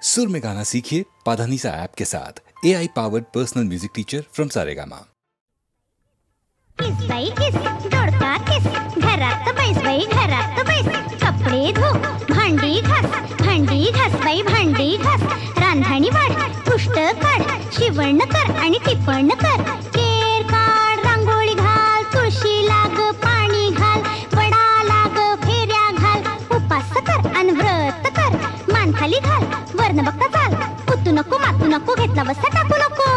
सुर में गाना सीखिए पाधानीसा ऐप के साथ। AI powered personal music teacher from Saregama. किस बाई किस दोडका किस घरात बैस बाई घरात बैस कपडे धो भांडी घास बाई भांडी घास रांधणी वाढ पुष्ट काढ शिवण कर आणि टिपण कर केर काढ रांगोळी घाल तुळशी लाग पाणी घाल वडा लाग फेऱ्या घाल उपास कर अन व्रत कर मान खाली घाल वर्ण बघता चाल उतू नको मातू नको घेतला बसा टाकू नको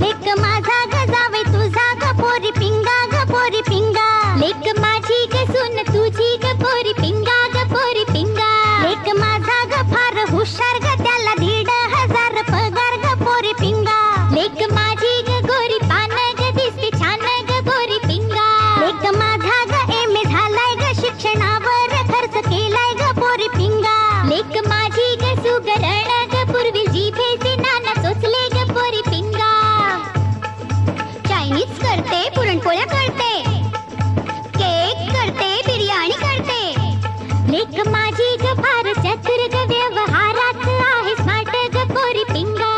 लेक माझा ग जावे तुझा ग पोरी पिंगा ग पोरी पिंगा लेक माझी ग सुन तुझी ग पोरी पिंगा ग पोरी पिंगा लेक माझा ग फार हुशार ग त्याला 1,500 पगार ग पोरी पिंगा लेक माझी ग गोरी पान ग दिसते छान ग गोरी पिंगा लेक माझा ग एम.ए. झालाय ग शिक्षणावर खर्च केलाय ग पोरी पिंगा लेक माझी ग सुगरण ग पूर्वी जिभेचे नाना चोचले ग पोरी पिंगा चायनीज करते पुरणपोळ्या करते केक करते बिर्याणी करते लेक माझी ग फार चतुर ग व्यवहारात आहे स्मार्ट ग पोरी पिंगा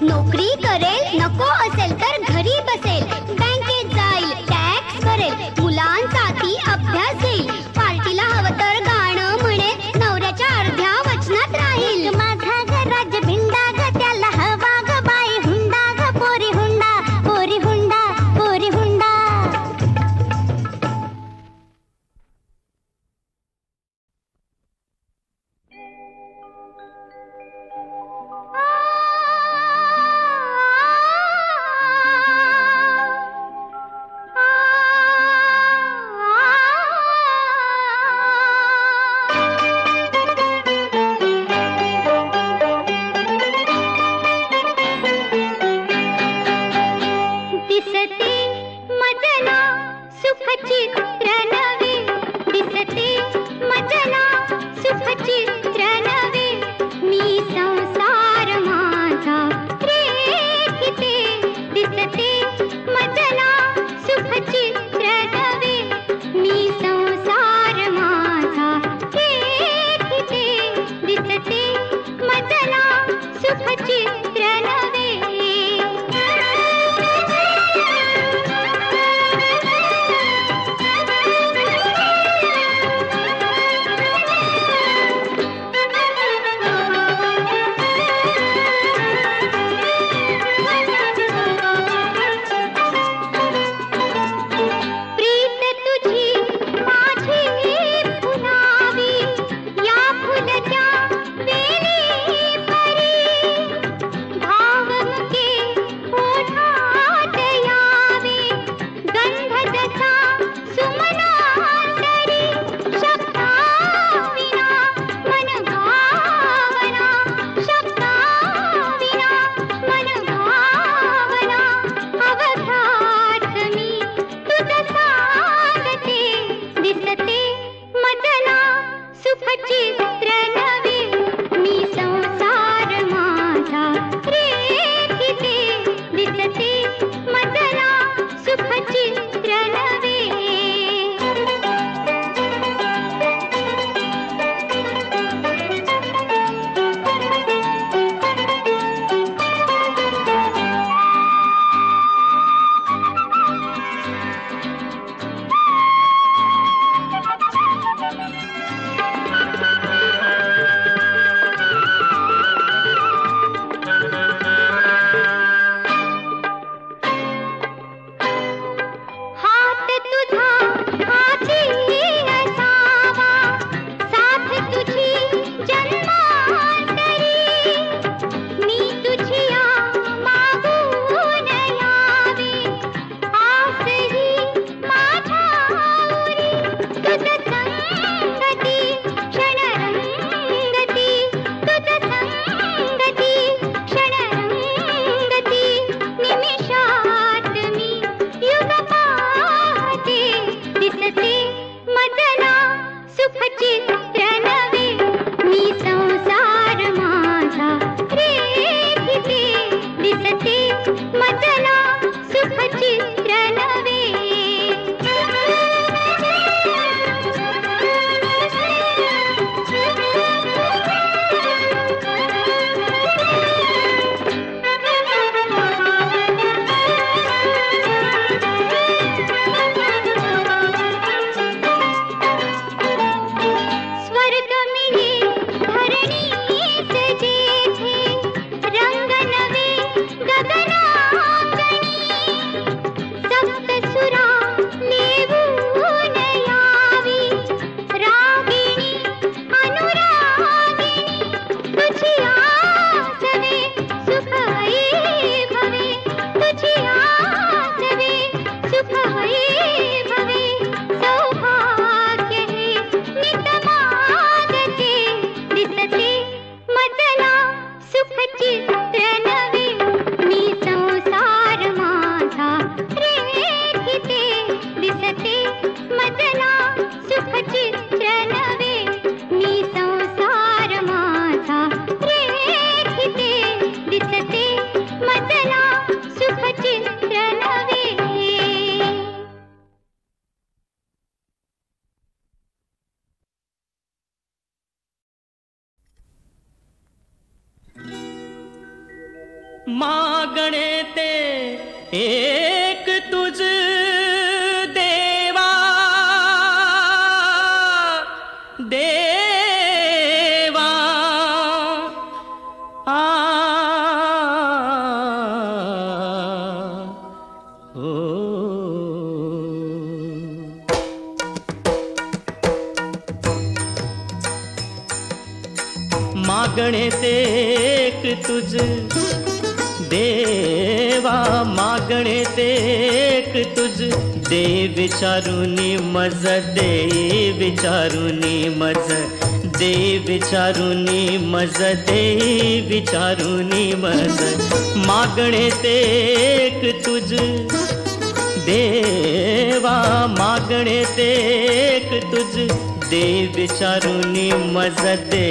नोकरी करेल नको असेल तर घरी बसेल बँकेत जाईल टॅक्स करेल मुलांचा ती अभ्यास घेईल पार्टीला हवं तर गाणं म्हणेल नवऱ्याच्या अर्ध्या वचनात राहील माझा ग राज्य भिंडा ग त्याला हवा ग बाई हुंडा ग पोरी हुंडा पोरी हुंडा पोरी हुंडा दिसते मजना सुख चित्र नवे दिसते मजना सुख चित्र नवे मी संसार माझा रेखिते दिसते मजना सुख चित्र नवे मी संसार माझा रेखिते दिसते मजना सुख चित्र नवे प्रीत तुझी माझी फुलावी या फुलत्या वेली परी भावमुखे ओठात यावे गंध जसा सुमनांतरी शब्दाविना मन भावना शब्दाविना मन भावना अवघात मी तुझ सांगते दिसते मजना सुख चित्र नवे मी संसार माझा रेखिते दिसते मजना सुख चित्र नवे हात तुझा हाती असावा साथ तुझी जन्मांतरी मी तुझिया मागून यावे आसरी माझ्यावरी तुझ संगती क्षणरंगती तुझ संगती क्षणरंगती निमिषात मी युग पाहते दिसते मजना सुख चित्र नवे मी संसार माझा रेखिते दिसते मजना सुख चित्र नवे मागणे ते एक तुझ देवा देवा ओ मागणे ते एक तुझ देवा मागणे ते एक तुझ दे विचारुनी मज दे विचारुनी मज दे विचारुनी मज दे विचारुनी मज मागणे ते एक तुझ देवा मागणे ते एक तुझ दे विचारुनी मज दे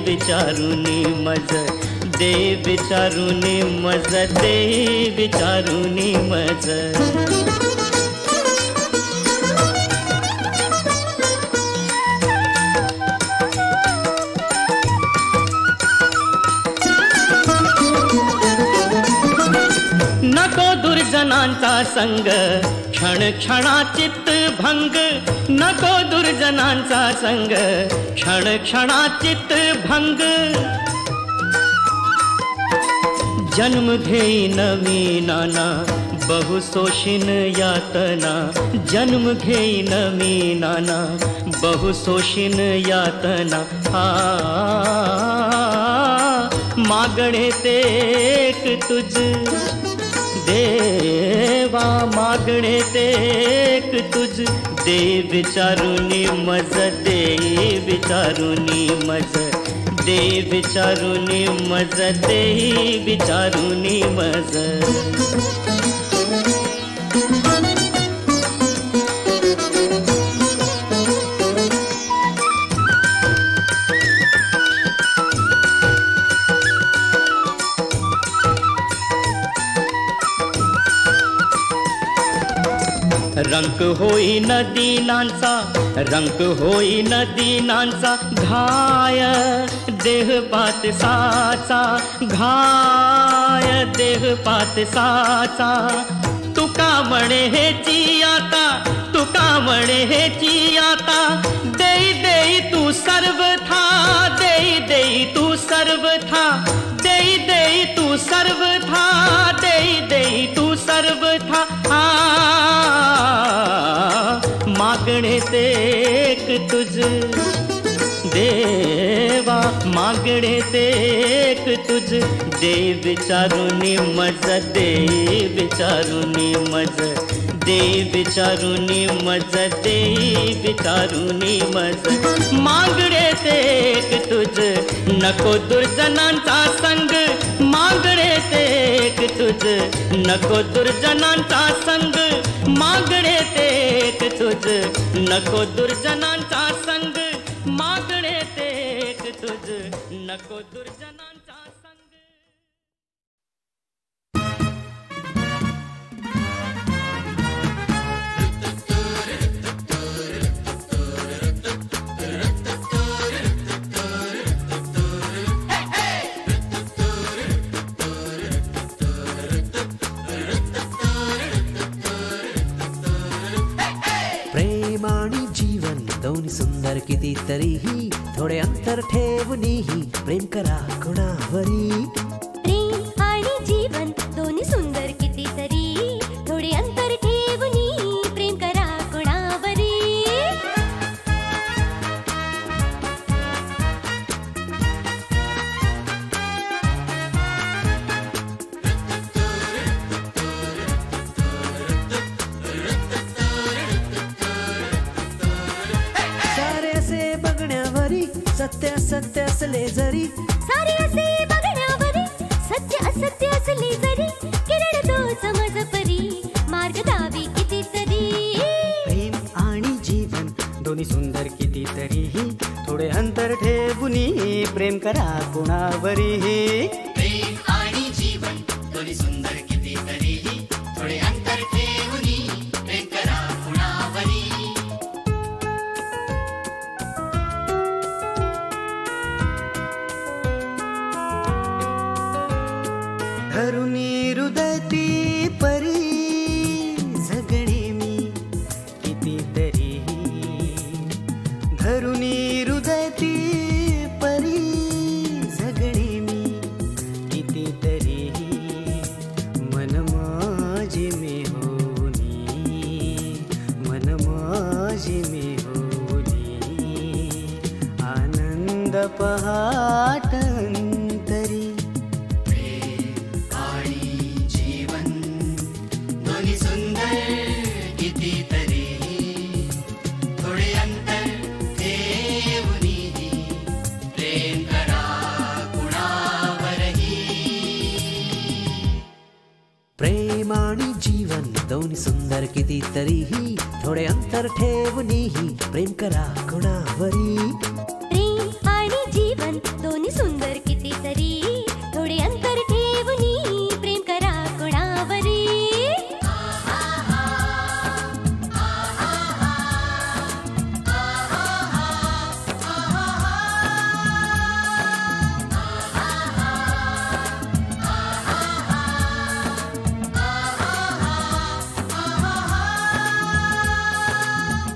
विचारुनी मज दे विचारुनी मज दे विचारुनी मज नको दुर्जनांचा संग क्षण क्षणाचित भंग नको दुर्जनांचा संग क्षण क्षणाचित भंग जन्म घेई नवीनाना बहुशोषिन यातना जन्म घेई नवीनाना बहुशोषिन यातना मागणे ते एक तुझ देवा मागणे ते एक तुझ दे विचारुनी मज दे विचारुनी मज दे विचारुनी मज दे विचारुनी मज रंक होई नदीनांचा रंक होई नदीनांचा घाय देह पात साचा घाय देह पात साचा तुका म्हणे हेची आता तुका म्हणे हेची आता देई देई तू सर्वथा देई देई तू सर्वथा देई देई तू सर्वथा देई देई तू सर्वथा मागणे ते एक तुझ देवा मागणे ते एक तुझ दे विचारुनी मज दे विचारुनी मज दे विचारुनी मज दे विचारुनी मज मागणे ते एक तुझ नको दुर्जनांचा संग मागणे ते एक तुझ नको दुर्जनांचा संग मागणे ते एक तुझ नको दुर्जनांचा संग मागणे ते एक तुझ नको दुर्जनांचा संग प्रेम आणि जीवन दोन्ही सुंदर किती तरीही थोडे अंतर ठेवूनही प्रेम करा कोणावरी प्रेम आणि जीवन दोन्ही सुंदर किती तरी थोडे अंतर ठेवून प्रेम करा कोणावरी सारे असे बघण्यावरी सत्य असत्य असले जरी सारे असे बघण्यावरी सत्य असत्य असले जरी किरण तो समज परी मार्ग दावी किती तरी प्रेम आणि जीवन दोन्ही सुंदर किती तरीही थोडे अंतर ठेवून प्रेम करा कोणावरी प्रेम आणि जीवन दोन्ही सुंदर किती तरीही थोडे अंतर ठेवून प्रेम करा कुणावरी धरुणी हृदयती परी जगणे मी कितीतरी धरुणी हृदयती परी जगणे मी कितीतरी मन माझे मी होनी मन माझे मी होनी आनंद पहाटंतरी प्रेम आणि जीवन दोन्ही सुंदर कितीतरीही थोडे अंतर ठेवूनही प्रेम करा कोणावरी प्रेम आणि जीवन दोन्ही सुंदर कितीतरी थोडे अंतर ठेवूनी प्रेम करा कोणावरी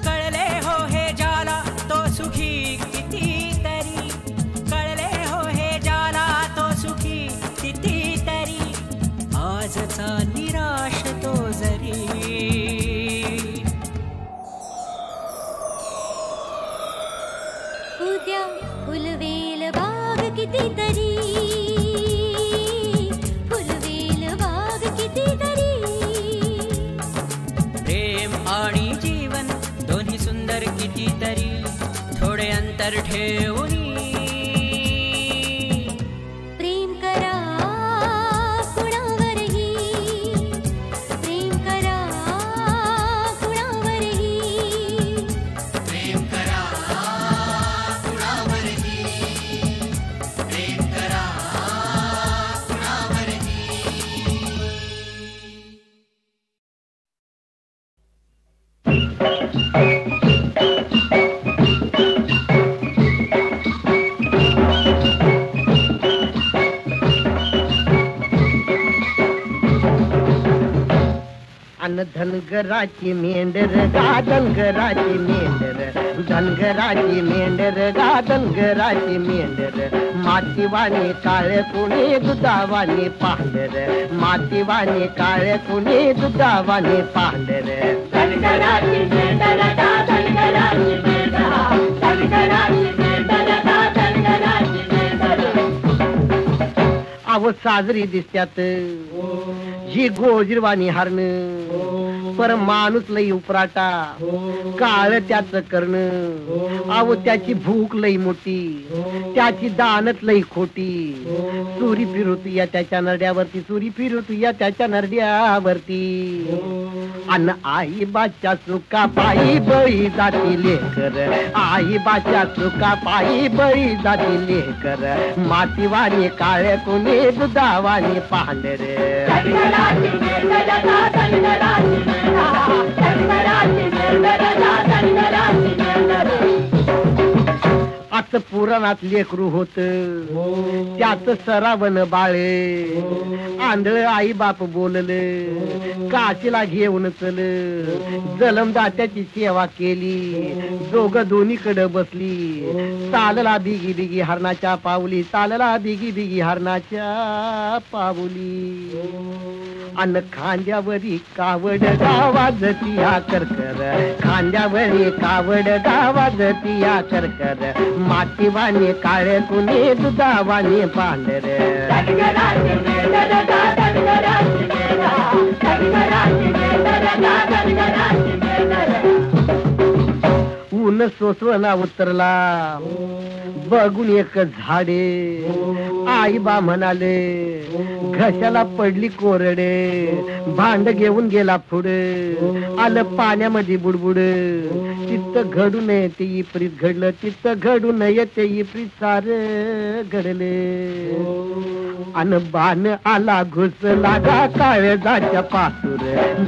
कळले हो हे जाला तो सुखी कितीतरी कळले हो हे जाला तो सुखी कितीतरी आजचा निराश तो जरी उद्या फुलवेल बाग कितीतरी फुलवेल बाग कितीतरी प्रेम आणि जीवन दोन्ही सुंदर कितीतरी थोडे अंतर ठेवूनी प्रेम करा कुणावरही प्रेम करा कुणावरही प्रेम करा कुणावरही प्रेम करा कुणावरही अन धनगराची मेंढर गा धनगराची मेंढर धनगराची मेंढर गा धनगराची मेंढर मातीवाणी काळे कुणी दुधावाणी पांढर मातीवाणी काळे कुणी दुधावाणी पांढर धनगराची मेंढर गा धनगराची मेंढर धनगराची मेंढर गा धनगराची मेंढर अव साजरी दिसत्यात ही गोजिरवाणी हरण पर माणूस लई उपराटा काळ त्याच करण अव त्याची भूक लई मोठी त्याची दानत लई खोटी सुरी फिरत या त्याच्या नरड्यावरती सुरी फिरत या त्याच्या नरड्यावरती अन आई बाच्या चुका पायी बळी जाती लेकर आई बाच्या चुका पायी बळी जाती लेकर मातीवाणी काळे कोणी दुधावाणी पांढर आता पुराणात लेकरू होत त्याच सरावन बाळे आंधळ आई बाप बोलले काशीला घेऊन चल जलमदात्याची सेवा केली दोघ दोन्हीकडे बसली चालला बिगी बिगी हरणाच्या पावली चालला बिगी बिगी हरणाच्या पावली अन खांद्यावरी कावड गावाजती या करकर खांद्यावरी कावड गावाजती या करकर मातीवाणी काळे कुणी दुधावाणी पांढर ऊन सोसवना उतरला बघून एक झाडे आई बा म्हणाले घशाला पडली कोरडे भांड घेऊन गेला पुढे आलं पाण्यामध्ये बुडबुड चित्त घडू नये ते इप्रीत घडलं चित्त घडू नये ते इप्रीत सार घडले अन बाण आला घुसला गा काळजाच्या पातूर,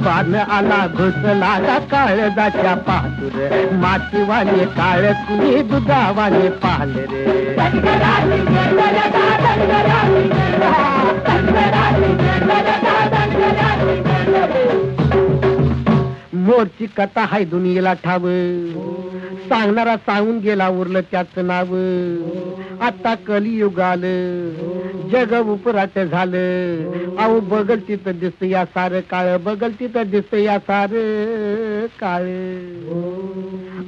बाण आला घुसला गा काळजाच्या पातूर, मातीवाने काळ कुणी दुधावाने पांढरे. मोरची कथा हाय दुनियेला ठाव, सांगणारा सांगून गेला उरलं त्याचं नाव. आता कलियुग आलं, जग उपराट झालं, अहो बगल तिथं दिसत या सार काळ, बगल तिथं दिसत या सार काळ.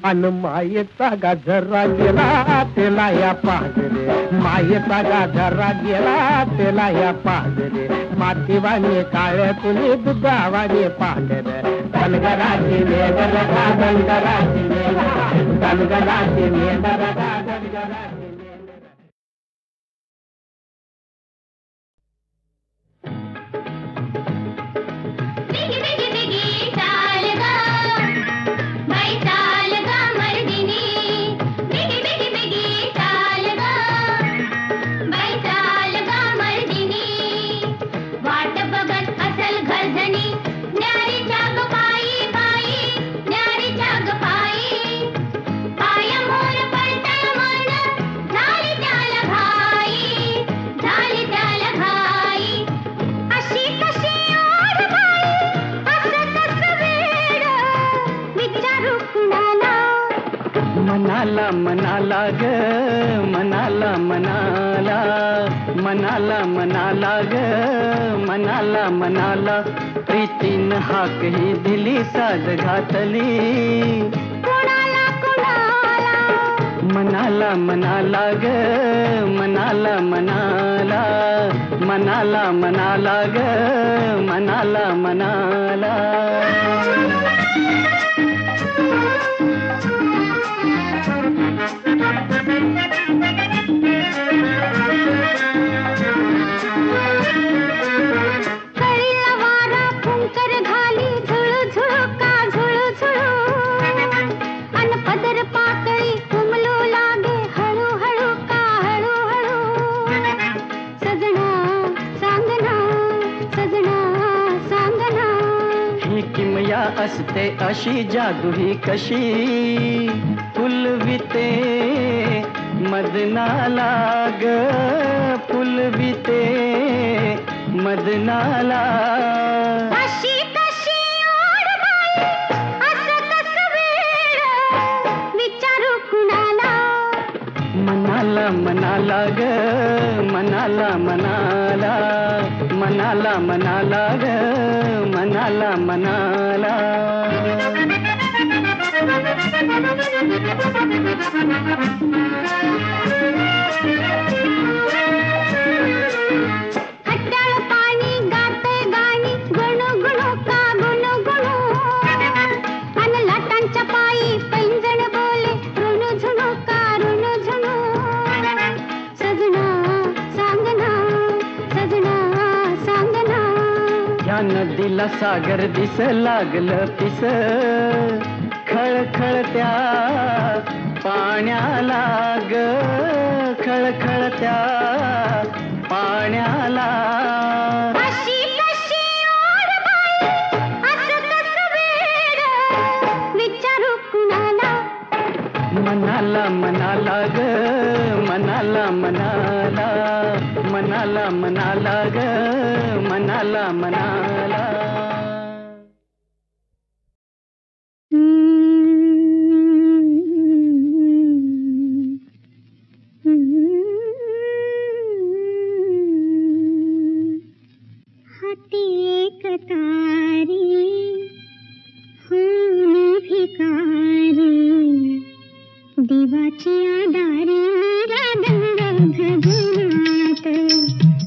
अन मायेचा गाजरा गेला त्याला या पांढरे, मायेचा गाजरा गेला त्याला या पांढरे, मातीवाने काळ कुणी दुधावाने पांढरे. धनगराची मेघरगा धनगराची मेघा, धनगराची मेघरगा धनगराची. मनाला मनाला ग मनाला मनाला, मनाला मनाला ग मनाला मनाला, प्रीतीन हाक ही दिली साज घातली. कोणाला कोणाला मनाला मनाला ग मनाला मनाला, मनाला मनाला ग मनाला मनाला. असते अशी जादू ही कशी, फुलविते मदनाला ग फुलविते मदनाला. अशी कशी ओढ बाई, असं कसं वेळ, विचारू कुणाला. मनाला मनाला ग मनाला मनाला, मनाला मनाला ग मनाला मनाला. हट्टाळ पाणी गाते गाणी गुणू गुणू का गुणू गुणू, अन लाटांच्या पायी पैंजण बोले ऋणू झुणू का ऋणू झुणू. सजना सांगना सजना सांगना, या नदीला सागर दिस लागलं पिस, खळखळत्या पाण्याला ग खळखळत्या पाण्याला. अशी कशी ओढ बाई, असं कसं वेड, विचारू कुणाला. मनाला मनाला ग मनाला मनाला, मनाला मनाला ग मनाला मनाला. हाती एक तारी होऊन भिकारी, देवाची आदारी मेरा दंग भजनात,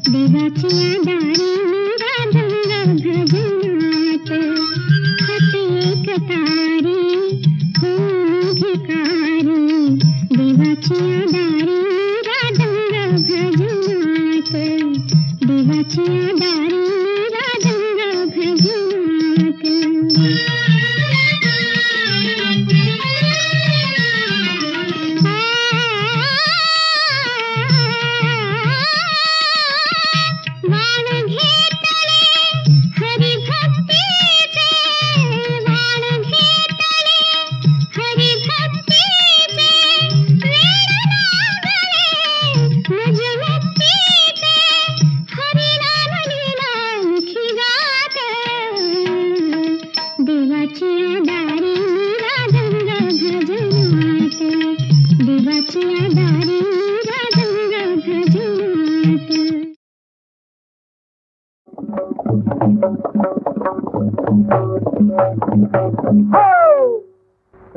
देवाची आदारी मेरा दंग भजनात.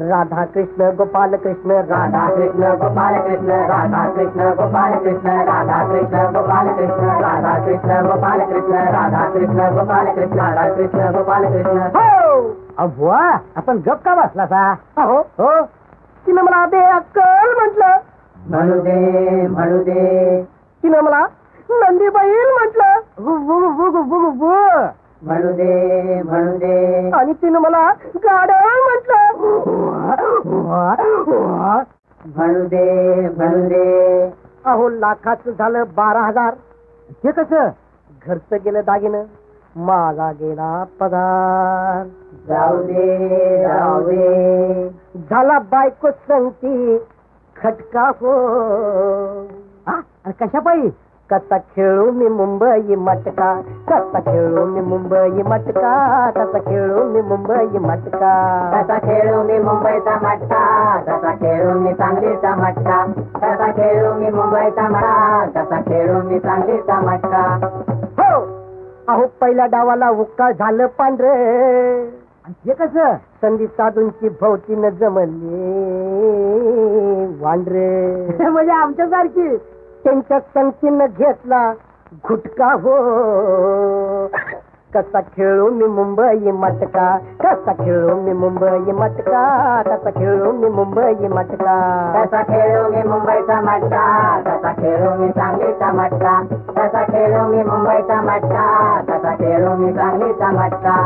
राधा कृष्ण गोपाल कृष्ण राधा कृष्ण गोपाल कृष्ण राधा कृष्ण गोपाल कृष्ण राधा कृष्ण गोपाल कृष्ण राधा कृष्ण गोपाल कृष्ण राधा कृष्ण गोपाल कृष्ण राधा कृष्ण गोपाल कृष्ण. हो बुवा, आपण गप का बसला सा? हो हो, तिनं मला दे अक्कल म्हटलं. म्हणू दे तिनं मला नंदी बैल म्हटलं. म्हणू दे आणि तिनं मला गाढव म्हटलं. म्हणू दे अहो, लाखाचं झालं 12,000. ते कसं? घरचं गेलं दागिनं, माझा गेला पगार. जाऊ दे झाला बायको संगती खटका हो. कशा पायी? कसा खेळू मी मुंबई मटका, कसा खेळू मी मुंबई मटका, कसा खेळू मी मुंबई मटका, कसा खेळू मी मुंबईचा मटका, कसा खेळू मी सांगलीचा मटका, कसा खेळू मी मुंबईचा मटका, कसा खेळू मी सांगलीचा मटका. हो अहो, पहिल्या डावाला उक्का झालं पांढरे. हे कसं? संधी साधूंची भोवतीनं जमली वांढरे. म्हणजे आमच्यासारखी. त्यांच्या संगतीनं घेतला घुटका हो. कसा खेळू मी मुंबई मटका, कसा खेळू मी मुंबई मटका, कसा खेळू मी मुंबई मटका, कसा खेळू मी मुंबईचा मटका, कसा खेळू मी सांगलीचा मटका, कसा खेळू मी मुंबईचा मटका, कसा खेळू मी सांगलीचा मटका.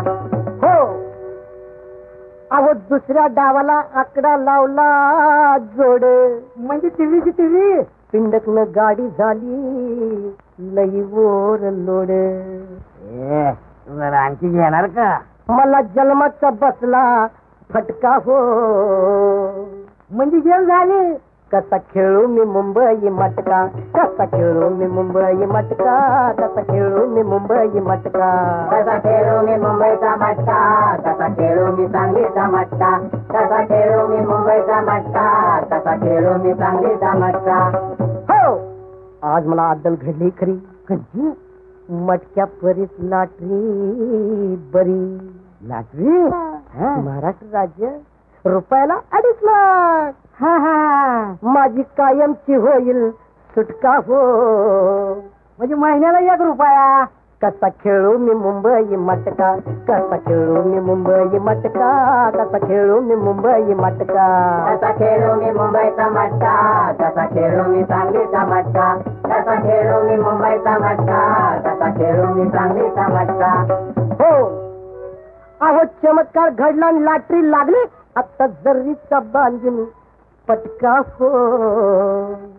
हो अहो, दुसऱ्या डावाला आकडा लावला जोड. म्हणजे टीव्हीची टीव्ही. पिंडकनं गाडी झाली लई वर लोड. आणखी घेणार का? मला जन्माचा बसला फटका हो. म्हणजे जेल झाली. कसा खेळू मी मुंबई मटका, कसा खेळू मी मुंबई मटका, कसा खेळू मी मुंबई मटका, कसा खेळू मी मुंबईचा मटका, कसा खेळू मी सांगलीचा मटका, कसा खेळू मी मुंबईचा मटका, कसा खेळू मी सांगलीचा मटका. हो आज मला अद्दल घडली खरी. कधी? मटक्या परीत लाटरी बरी. लाटरी? महाराष्ट्र राज्य रुपयाला 2.5 लाख. माझी कायमची होईल सुटका हो. म्हणजे महिन्याला 1 रुपया. कसा खेळू मी मुंबई मटका, कसा खेळू मी मुंबई मटका, कसा खेळू मी मुंबई मटका, कसा खेळू मी मुंबईचा मटका, कसा खेळू मी सांगलीचा मटका, कसा खेळू मी मुंबईचा मटका, कसा खेळू मी सांगलीचा मटका. हो अहो, चमत्कार घडला आणि लाटरी लागली. आता जर्रीचा बांधून पटका हो.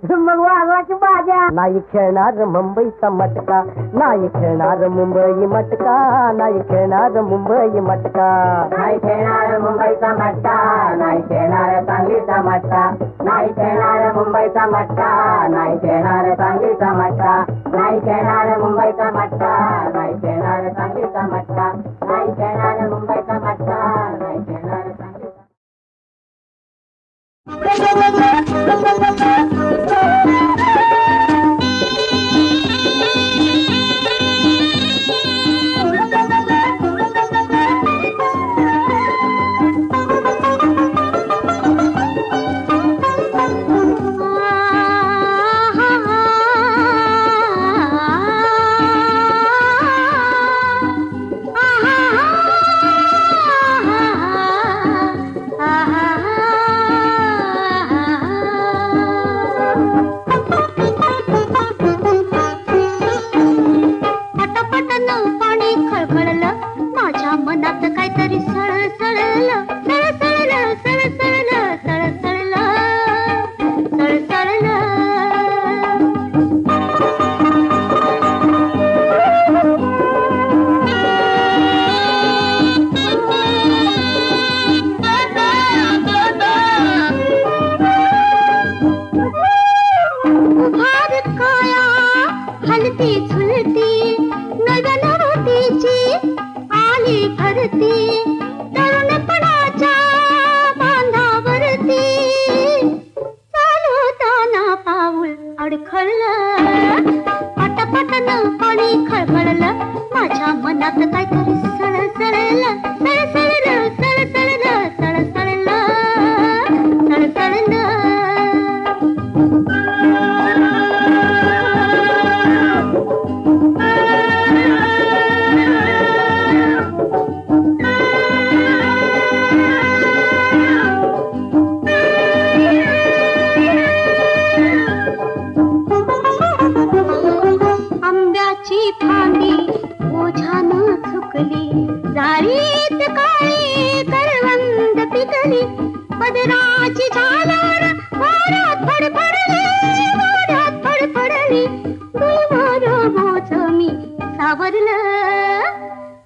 मग वाजवाची बाजा. नाही खेळणार मुंबईचा मटका, नाही खेळणार मुंबई मटका, नाही खेळणार मुंबई मटका, नाही खेळणार मुंबईचा मटका, नाही खेळणार सांगलीचा मटका, नाही खेळणार मुंबईचा मटका, नाही खेळणार सांगलीचा मटका, नाही खेळणार मुंबईचा मटका, नाही खेळणार सांगलीचा मटका, नाही खेळणार मुंबईचा मटका, नाही खेळणार सांगलीचा. ah फडफडली पदराची झालर वाऱ्यात फडफडली वाऱ्यात फडफडली दुईवर बोच मी सावरलं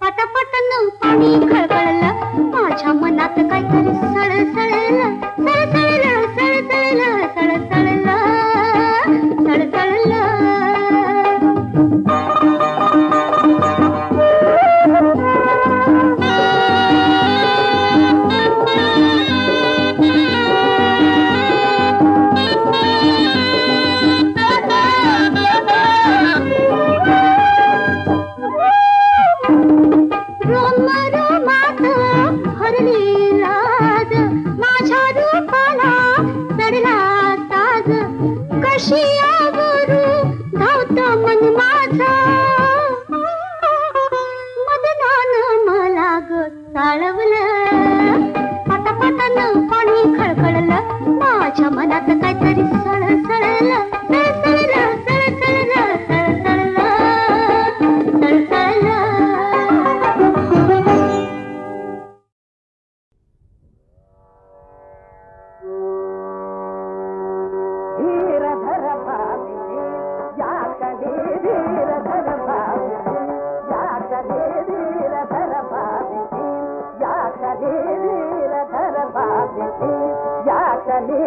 पटापटन पाणी खळखळलं माझ्या मनात काहीतरी सळसळलं सळसळलं सळसळलं सळसळलं सळसळलं माझ्या मनात काहीतरी सळसळलं सळसळलं सळसळलं सळसळलं सळसळलं धीरधर भावी याकडे धीरधर भावी याकडे धीरधर भावी याकडे धीरधर भावी याकडे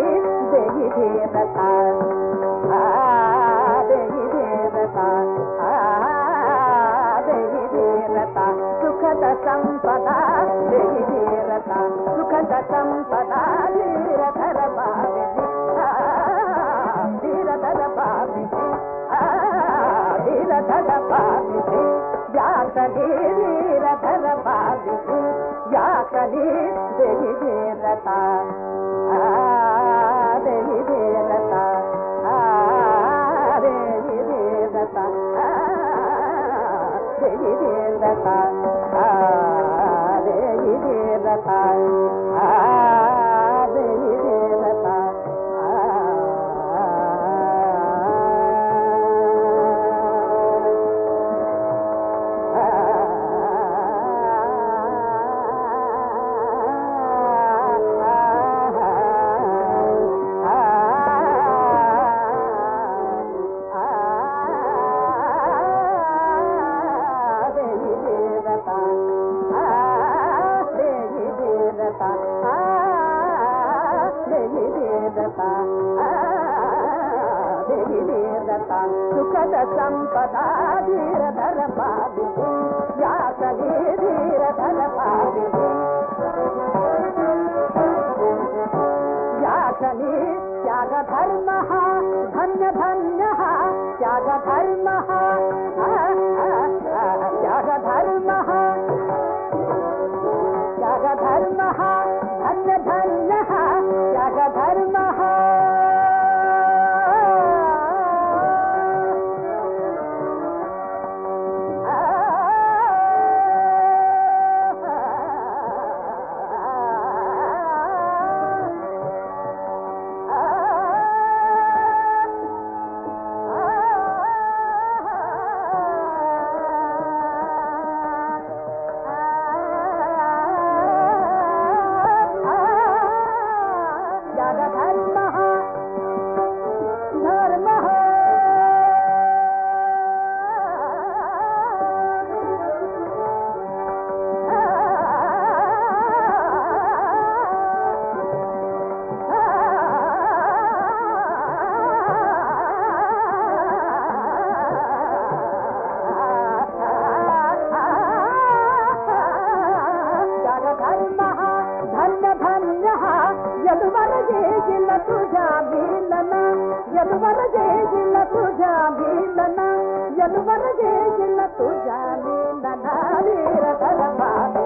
देई धीरता देई धीरता देई धीरता सुखद संपदा देई धीरता सुखद संपदा धीरधर भावी धीरधर भावी धीरधर भावी याकडे धीरधर भावी याकडे देई धीरता देई धीरता देई धीरता देई धीरता देई धीरता देई धीरता सुखद संपदा धीरधर भावी याकडे धीरधर भावी याकडे त्याग धर्म धन्य धन्य त्याग धर्म त्याग धर्म त्याग धर्म धन्य धन्य त्याग धर्म तुझ्या लीलना धीरधर भावी